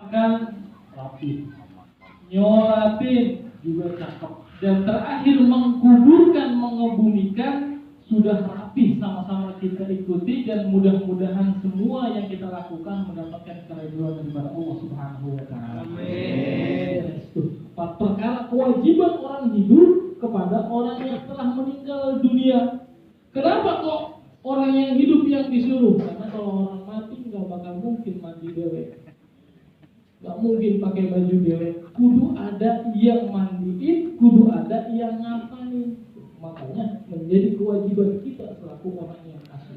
makan rapi, nyolatin juga cakep, dan terakhir mengkuburkan, mengebumikan sudah rapi, sama-sama kita ikuti, dan mudah-mudahan semua yang kita lakukan mendapatkan keridhaan daripada Allah Subhanahu wa taala. Amin. Empat perkara kewajiban orang hidup kepada orang yang telah meninggal dunia. Kenapa kok orang yang hidup yang disuruh? Karena kalau orang mati nggak bakal mungkin mandi dewek, nggak mungkin pakai baju dewek. Kudu ada yang mandiin, kudu ada yang ngapain. Makanya menjadi kewajiban kita selaku orang yang asli.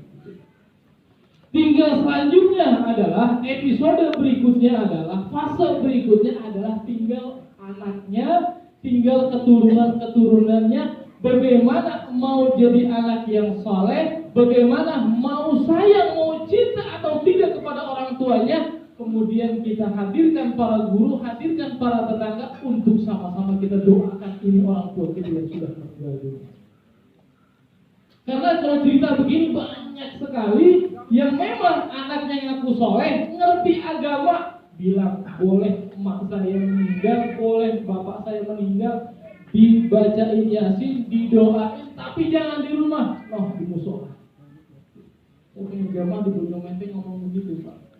Tinggal selanjutnya adalah episode berikutnya adalah fase berikutnya adalah tinggal anaknya, tinggal keturunan-keturunannya. Bagaimana mau jadi anak yang saleh, bagaimana mau sayang, mau cinta atau tidak kepada orang tuanya. Kemudian kita hadirkan para guru, hadirkan para tetangga untuk sama-sama kita doakan ini orang tua kita yang sudah meninggal dunia. Karena kalau cerita begini banyak sekali yang memang anaknya ngaku soleh, ngerti agama, bilang boleh emak saya meninggal, boleh bapak saya meninggal, dibacain yasin, didoain, tapi jangan di rumah, noh di musola. Mungkin jamaah di Gunung Menteng ngomong begitu Pak,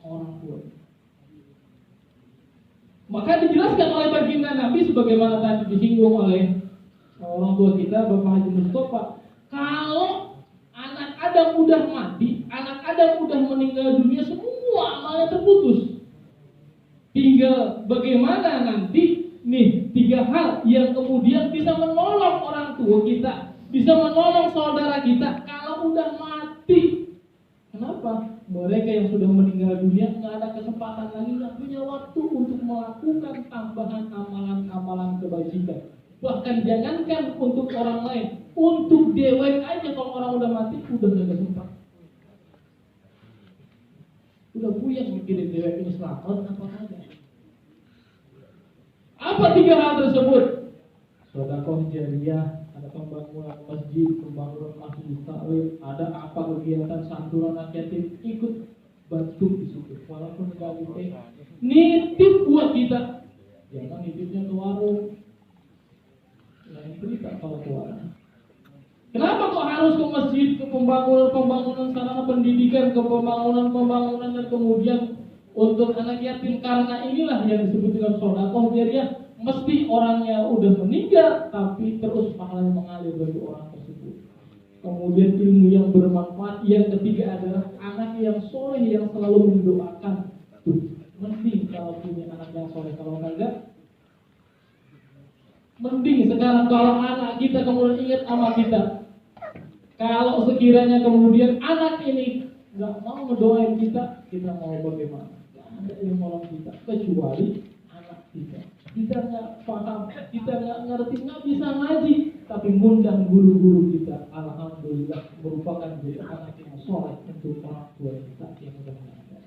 orang tua. Maka dijelaskan oleh baginda Nabi sebagaimana tadi disinggung oleh orang tua kita Bapak Haji Mustafa, kalau anak Adam udah mati, anak Adam udah meninggal dunia, semua amalnya terputus. Tinggal bagaimana nanti nih 3 hal yang kemudian bisa menolong orang tua kita, bisa menolong saudara kita kalau udah mati. Kenapa? Mereka yang sudah meninggal dunia nggak ada kesempatan lagi, nggak punya waktu untuk melakukan tambahan amalan-amalan kebajikan. Bahkan jangankan untuk orang lain, untuk dewek aja kalau orang udah mati udah gak sempat. Udah puyeng mikirin dewek ini selamat apa kagak. Apa 3 hal tersebut? Sedekah jariyah, ada pembangunan masjid, pembangunan masjid taklim, ada apa kegiatan santunan anak yatim, ikut bantu di situ. Walaupun enggak gitu, nitip buat kita. Jangan nitipnya ke warung. Lain berita kalau ke warung. Kenapa kok harus ke masjid, ke pembangunan sarana pendidikan, ke pembangunan dan kemudian untuk anak yatim? Karena inilah yang disebut dengan sedekah jariyah. Mesti orangnya udah meninggal, tapi terus pahalanya mengalir bagi orang tersebut. Kemudian ilmu yang bermanfaat. Yang ketiga adalah anak yang soleh yang selalu mendoakan. Tuh, mending kalau punya anak yang soleh, kalau kagak, mending sekarang kalau anak kita kemudian ingat sama kita. Kalau sekiranya kemudian anak ini nggak mau mendoain kita mau bagaimana? Nggak ada yang nolong kita kecuali anak kita. Kita nggak paham, kita nggak ngerti, nggak bisa ngaji, tapi ngundang guru-guru kita, alhamdulillah merupakan jadi anak yang soleh untuk orang tua kita yang sudah meninggal.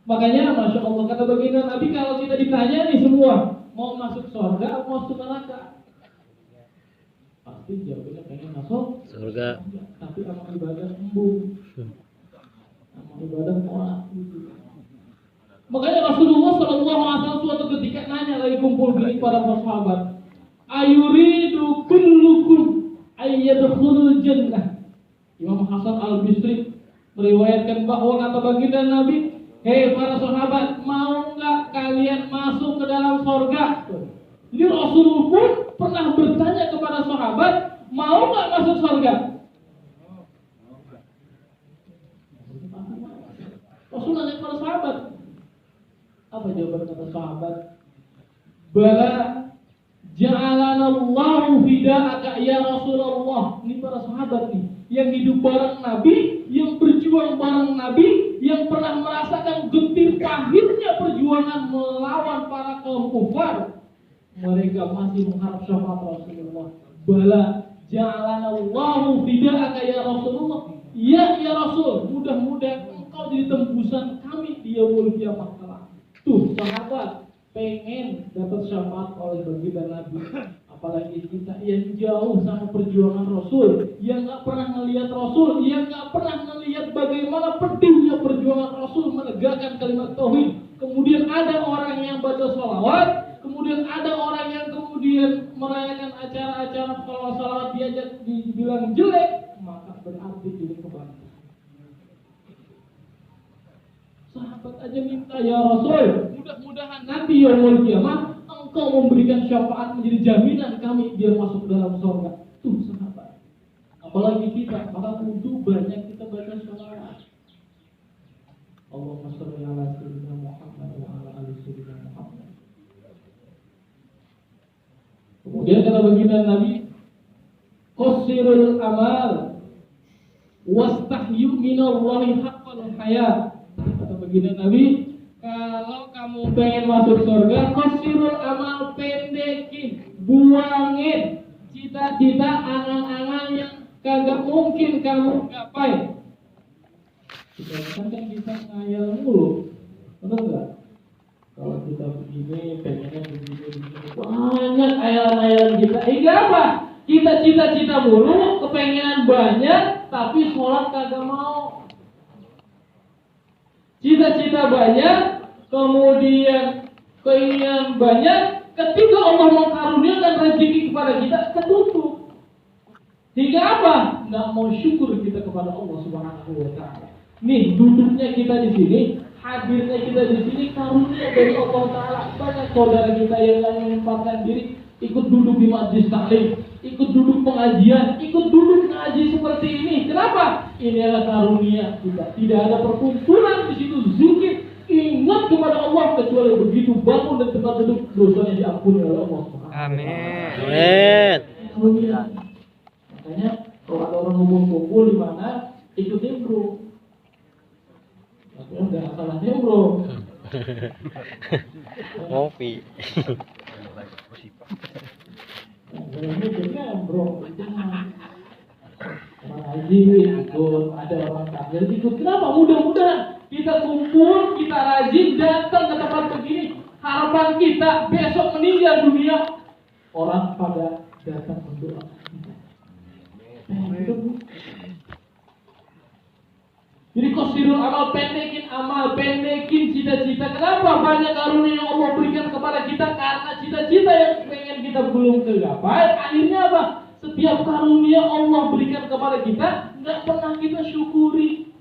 Makanya masya Allah kata baginda Nabi, kalau kita ditanya nih semua mau masuk surga atau mau masuk neraka, pasti jawabnya pengen masuk surga. Tapi amal ibadah embung, amal ibadah morak gitu. Makanya Rasulullah SAW suatu ketika nanya lagi kumpul gini para sahabat, ayuridu kullukum ayyadkhulul jannah. Imam Hasan Al-Bisri meriwayatkan bahwa kata baginda Nabi, hei para sahabat, mau nggak kalian masuk ke dalam surga? Jadi Rasulullah pun pernah bertanya kepada sahabat, mau nggak masuk surga? Rasul nanya kepada sahabat. Apa jawaban kata sahabat? Bala ja'alanallahu fida'aka ya Rasulullah. Ini para sahabat nih yang hidup bareng Nabi, yang berjuang bareng Nabi, yang pernah merasakan getir pahitnya perjuangan melawan para kaum kufar. Mereka masih mengharap syafaat Rasulullah. Bala ja'alanallahu fida'aka ya Rasulullah. Ya Rasul, mudah-mudahan engkau jadi tembusan kami di yaumul kiamah kelak. Tuh sahabat pengen dapat syafaat oleh baginda Nabi, apalagi kita yang jauh sama perjuangan Rasul, yang nggak pernah melihat Rasul, yang nggak pernah melihat bagaimana pedihnya kalimat tauhid, kemudian ada orang yang baca sholawat, kemudian ada orang yang kemudian merayakan acara-acara sholawat diajak dibilang jelek, maka berarti ini kebanggaan. Sahabat aja minta, ya Rasul, mudah-mudahan nanti yaumul kiamah engkau memberikan syafaat menjadi jaminan kami biar masuk dalam surga. Tuh sahabat. Apalagi kita, maka kudu banyak kita baca sholawat. Allahumma shalli ala sayyidina Muhammad wa ala ali sayyidina Muhammad. Kemudian kata baginda Nabi, qasirul amal wastahyu minallahi haqqal hayat. Kata baginda Nabi, kalau kamu pengen masuk surga, qasirul amal, pendekin, buangin cita-cita, angan-angan yang kagak mungkin kamu gapai. Kan kita ngayal mulu, betul nggak? Kalau kita begini, pengennya begini, banyak ayalan-ayalan kita. Apa? Kita cita-cita mulu, kepengenan banyak, tapi sholat kagak mau. Cita-cita banyak, kemudian keinginan banyak, ketika Allah mengkaruniakan rezeki kepada kita, ketutup. Hingga apa? Nggak mau syukur kita kepada Allah Subhanahu wa Ta'ala. Nih, duduknya kita di sini, hadirnya kita di sini, karunia dari Allah Ta'ala. Banyak saudara kita yang menyempatkan diri ikut duduk di majlis taklim, ikut duduk pengajian, ikut duduk ngaji seperti ini. Kenapa? Ini adalah karunia kita. Tidak ada perkumpulan di situ zikir, ingat kepada Allah, kecuali begitu bangun dan tempat duduk, dosanya diampuni oleh Allah. Amin. Makanya kalau ada orang ngumpul-ngumpul di mana, ikut nimbrung. Tapi enggak salah nimbrung. Ngopi. Ini juga nimbrung. Orang haji ikut, ada orang kafir ikut. Kenapa? Mudah-mudahan kita kumpul, kita rajin datang ke tempat begini. Harapan kita besok meninggal dunia, orang pada datang berdoa. Jadi qasirul amal, pendekin cita-cita. Kenapa? Banyak karunia yang Allah berikan kepada kita karena cita-cita yang pengen kita belum tergapai. Akhirnya apa? Setiap karunia Allah berikan kepada kita nggak pernah kita syukuri.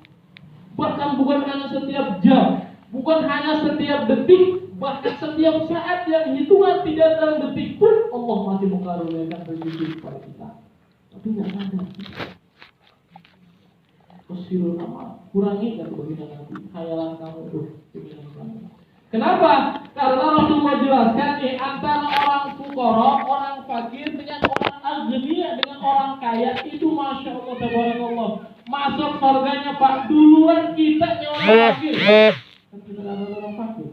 Bahkan bukan hanya setiap jam, bukan hanya setiap detik, bahkan setiap saat yang hitungan tidak dalam detik pun Allah masih mengkaruniakan rezeki kepada kita. Tapi nggak ada. Qasirul amal, kurangi nggak kebagian nanti khayalan kamu tuh, keinginan kamu. Kenapa? Karena Rasulullah jelaskan antara orang fuqara, orang fakir dengan orang agniya, dengan orang kaya itu masya Allah tabarakallah. Masuk surganya Pak duluan kita yang orang fakir. Kan kita ada orang fakir,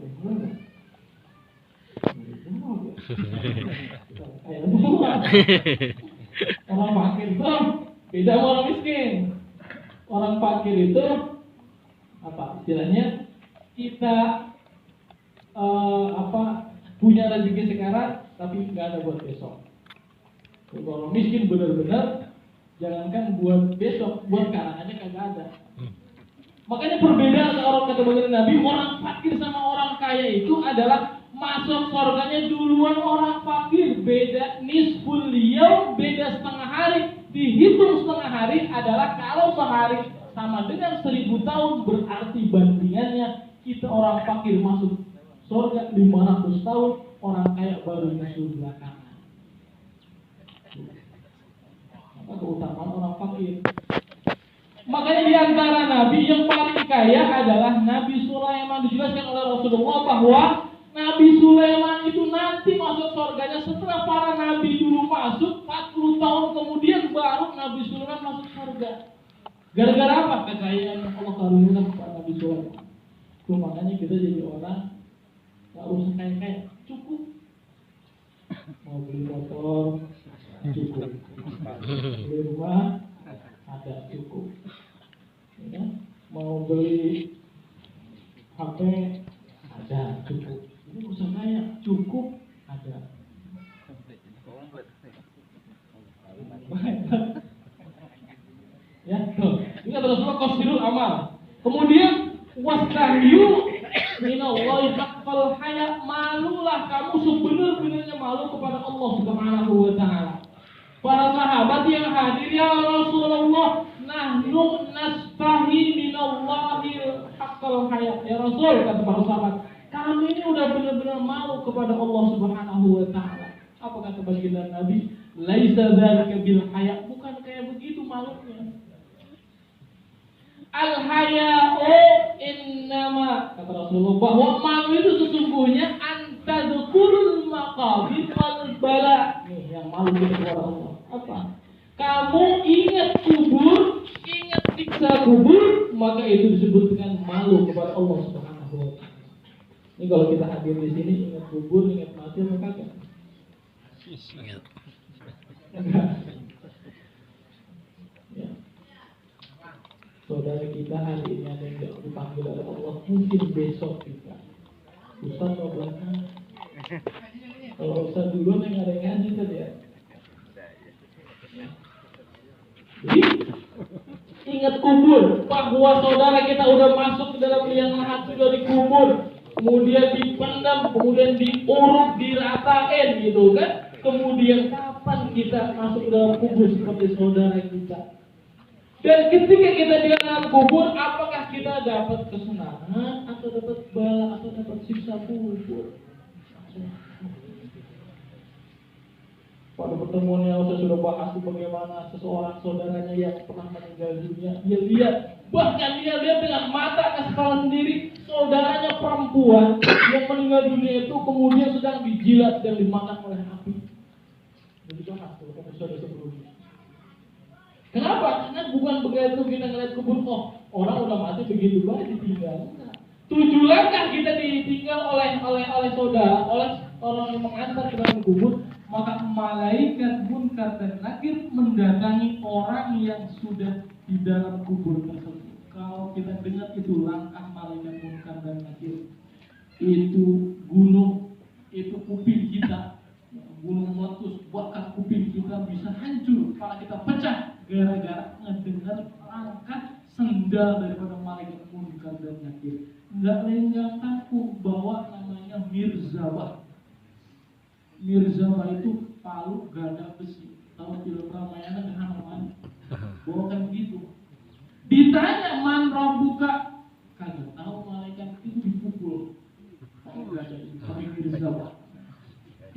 orang fakir itu beda sama orang miskin. Orang fakir itu apa istilahnya, kita punya rezeki sekarang tapi nggak ada buat besok. Kalau miskin benar-benar jangankan buat besok, buat sekarang aja kagak ada. Makanya perbedaan orang kata baginda Nabi, orang fakir sama orang kaya itu adalah masuk surganya duluan orang fakir. Beda nisful yaum, beda setengah hari. Dihitung setengah hari adalah kalau sehari sama dengan 1000 tahun, berarti bandingannya kita orang fakir masuk surga 500 tahun, orang kaya baru masuk belakangan. Maka keutamaan orang fakir. Makanya di antara nabi yang paling kaya adalah Nabi Sulaiman. Dijelaskan oleh Rasulullah bahwa Nabi Sulaiman itu nanti masuk surganya setelah para nabi dulu masuk 40 tahun kemudian baru Nabi Sulaiman masuk surga. Gara-gara apa? Kekayaan Allah karuniakan kepada Nabi Sulaiman. Itu makanya kita jadi orang nggak usah kaya-kaya, cukup. Mau beli motor cukup, beli rumah ada cukup. Ya, mau beli HP ada cukup. Ini usah kaya, cukup ada. Ya, tuh. Ini adalah semua qasirul amal. Kemudian wastahyu minallahi haqqal haya, malulah kamu sebenar-benarnya malu kepada Allah Subhanahu wa taala. Para sahabat yang hadir, ya Rasulullah, nahnu nastahi minallahi haqqal haya. Ya Rasul, kata para sahabat, kami ini udah benar-benar malu kepada Allah Subhanahu wa taala. Apa kata baginda Nabi? Laisa dzalika bil haya, bukan kayak begitu malunya. Al haya'u innama, kata Rasulullah, bahwa malu itu sesungguhnya antadzkurul maqabir wal bala. Nih yang malu kepada Allah. Apa? Kamu ingat kubur, ingat siksa kubur, maka itu disebut dengan malu kepada Allah Subhanahu wa taala. Ini kalau kita hadir di sini ingat kubur, ingat mati, maka kan? Enggak. Ya. Saudara kita hari ini ada yang tidak dipanggil oleh Allah, mungkin besok kita. Ustaz mau belakang. Kalau Ustaz dulu yang ada yang ngaji tadi ya. Jadi ingat kubur, bahwa saudara kita udah masuk ke dalam liang lahat, sudah dikubur, kemudian dipendam, kemudian diurut, diratain gitu kan. Kemudian kapan kita masuk ke dalam kubur seperti saudara kita? Dan ketika kita di dalam kubur, apakah kita dapat kesenangan atau dapat bala atau dapat siksa kubur? Pada pertemuan yang saya sudah bahas bagaimana seseorang saudaranya yang pernah meninggal dunia, dia lihat, bahkan dia lihat dengan mata kepala sendiri saudaranya perempuan yang meninggal dunia itu kemudian sedang dijilat dan dimakan oleh api. Jadi bahas kalau episode sebelumnya. Kenapa? Karena bukan begitu kita ngeliat kubur, oh orang udah mati begitu baik ditinggal. Tujuh langkah kita ditinggal oleh saudara, oleh orang yang mengantar ke dalam kubur, maka malaikat munkar dan nakir mendatangi orang yang sudah di dalam kubur tersebut. Kalau kita dengar itu langkah malaikat munkar dan nakir, itu gunung, itu kuping kita, gunung meletus, bahkan kuping kita bisa hancur, kepala kita pecah gara-gara ngedengar langkah sendal daripada malaikat munkar dan nakir. Enggak lain yang takut bahwa namanya Mirzabah. Mirzabah itu palu gada besi. Tahu film Ramayana dengan Hanuman? Bawakan begitu. Ditanya man rabbuka, kagak tahu, malaikat itu dipukul. Palu gada itu, tapi Mirzabah.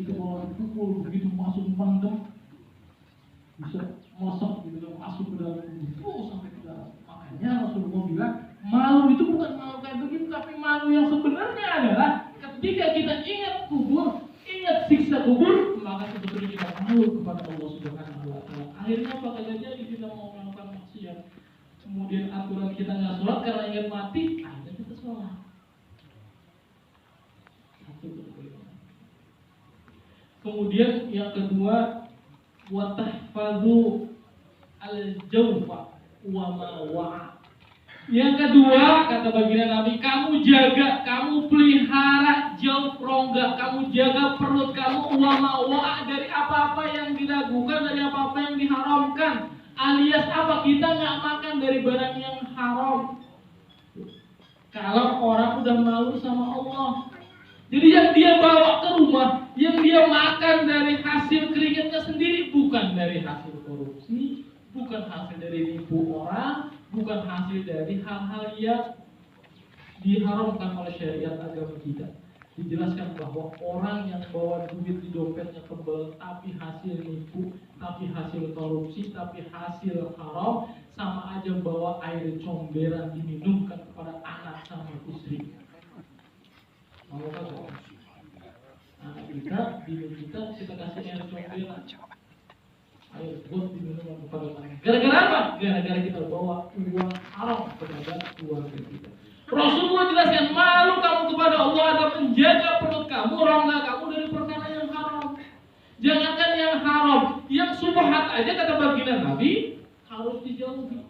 Itu kalau dipukul begitu masuk mandem, bisa masuk gitu, masuk ke dalam tubuh sampai ke dalam. Makanya Rasulullah bilang, malu itu bukan malu kayak begitu, tapi malu yang sebenarnya adalah ketika kita ingat kubur, ingat siksa kubur, maka sebetulnya kita malu kepada Allah Subhanahu wa taala. Akhirnya apa kejadian? Kita mau melakukan maksiat. Kemudian aturan kita nggak sholat karena ingat mati, akhirnya kita sholat. Kemudian yang kedua, wa tahfazu al-jawfa wa ma wa'a. Yang kedua, kata baginda Nabi, kamu jaga, kamu pelihara jauh rongga, kamu jaga perut kamu, wa ma wa'a, dari apa-apa yang diragukan, dari apa-apa yang diharamkan. Alias apa? Kita nggak makan dari barang yang haram. Kalau orang udah malu sama Allah, jadi yang dia bawa ke rumah, yang dia makan dari hasil keringatnya sendiri, bukan dari hasil korupsi, bukan hasil dari nipu orang, bukan hasil dari hal-hal yang diharamkan oleh syariat agama kita. Dijelaskan bahwa orang yang bawa duit di dompetnya tebal, tapi hasil nipu, tapi hasil korupsi, tapi hasil haram, sama aja bawa air comberan diminumkan kepada anak sama istri. Mau kagak? Anak kita, bini kita kasih air comberan, air bot diminum kepada anak. Gara-gara apa? Gara-gara kita bawa uang haram kepada keluarga kita. Rasulullah jelaskan, malu kamu kepada Allah adalah menjaga perut kamu, rongga kamu dari perkara yang haram. Jangankan yang haram, yang subhat aja kata baginda Nabi harus dijauhi.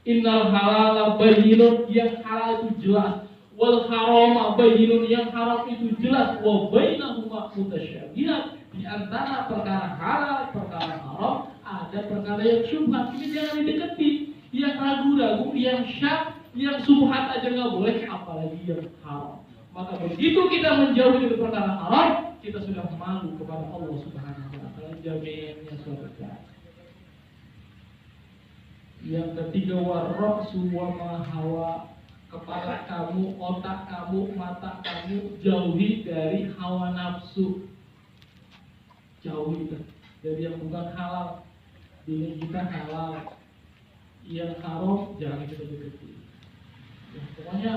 Innal halala bayyinun, yang halal itu jelas. Wal harama bayyinun, yang haram itu jelas. Wa bainahuma mutasyabihat, di antara perkara halal, perkara haram ada perkara yang syubhat. Ini jangan didekati. Yang ragu-ragu, yang syak, Yang subhat aja nggak boleh, apalagi yang haram. Maka begitu kita menjauhi dari perkara haram, kita sudah malu kepada Allah Subhanahu wa taala, jaminnya surga. Yang ketiga, warra'su wa ma hawa, kepala kamu, otak kamu, mata kamu jauhi dari hawa nafsu. Jauhi dari yang bukan halal. Dini kita halal, yang haram jangan kita dekati. Ya, pokoknya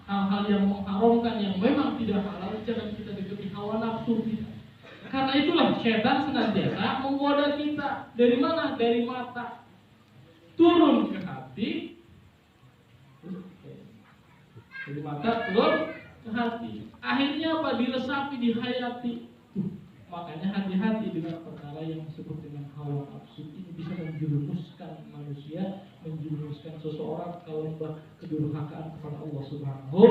hal-hal yang mengharamkan yang memang tidak halal jangan kita dekati, hawa nafsu kita. Karena itulah setan senantiasa menggoda kita. Dari mana? Dari mata. Turun ke hati. Dari mata turun ke hati. Akhirnya apa? Diresapi, dihayati. Makanya hati-hati dengan perkara yang disebut dengan hawa nafsu. Ini bisa menjerumuskan manusia, menjerumuskan seseorang ke lembah kedurhakaan kepada Allah Subhanahu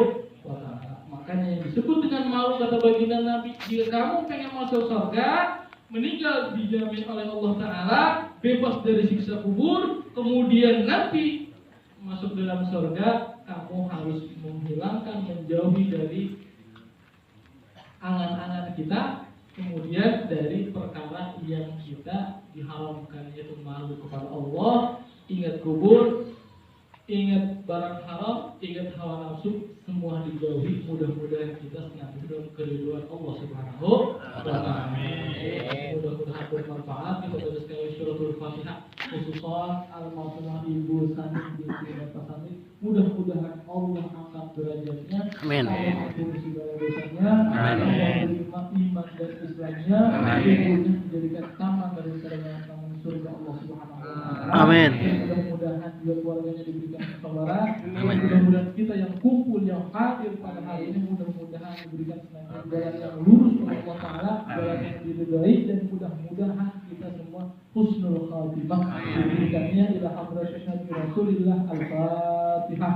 wa taala. Makanya yang disebut dengan malu, kata baginda Nabi, jika kamu pengen masuk surga, meninggal dijamin oleh Allah taala, bebas dari siksa kubur, kemudian nanti masuk dalam surga, kamu harus menghilangkan, menjauhi dari angan-angan kita. Kemudian dari perkara yang kita diharamkan, yaitu malu kepada Allah, ingat kubur, ingat barang haram, ingat hawa nafsu, semua dijauhi. Mudah-mudahan kita senantiasa dalam keridhaan Allah Subhanahu wa taala. Mudah-mudahan bermanfaat. Kita baca sekali suratul Fatihah, khususan almarhumah Ibu Sani binti Bapak Sani. Mudah-mudahan Allah angkat derajatnya. Amin. Allah ampuni segala dosanya. Amin. Allah terima iman dan Islamnya. Ibunya menjadikan taman dari taman surga Allah Subhanahu wa taala. Amin. Mudah-mudahan juga keluarganya diberikan kesabaran. Mudah-mudahan kita yang kumpul, yang hadir pada hari ini, mudah-mudahan diberikan senantiasa jalan yang lurus oleh Allah taala, jalan yang diridhai, dan mudah-mudahan kita semua husnul khatimah. Diberikannya ila hadratin Nabi Rasulillah al-Fatihah.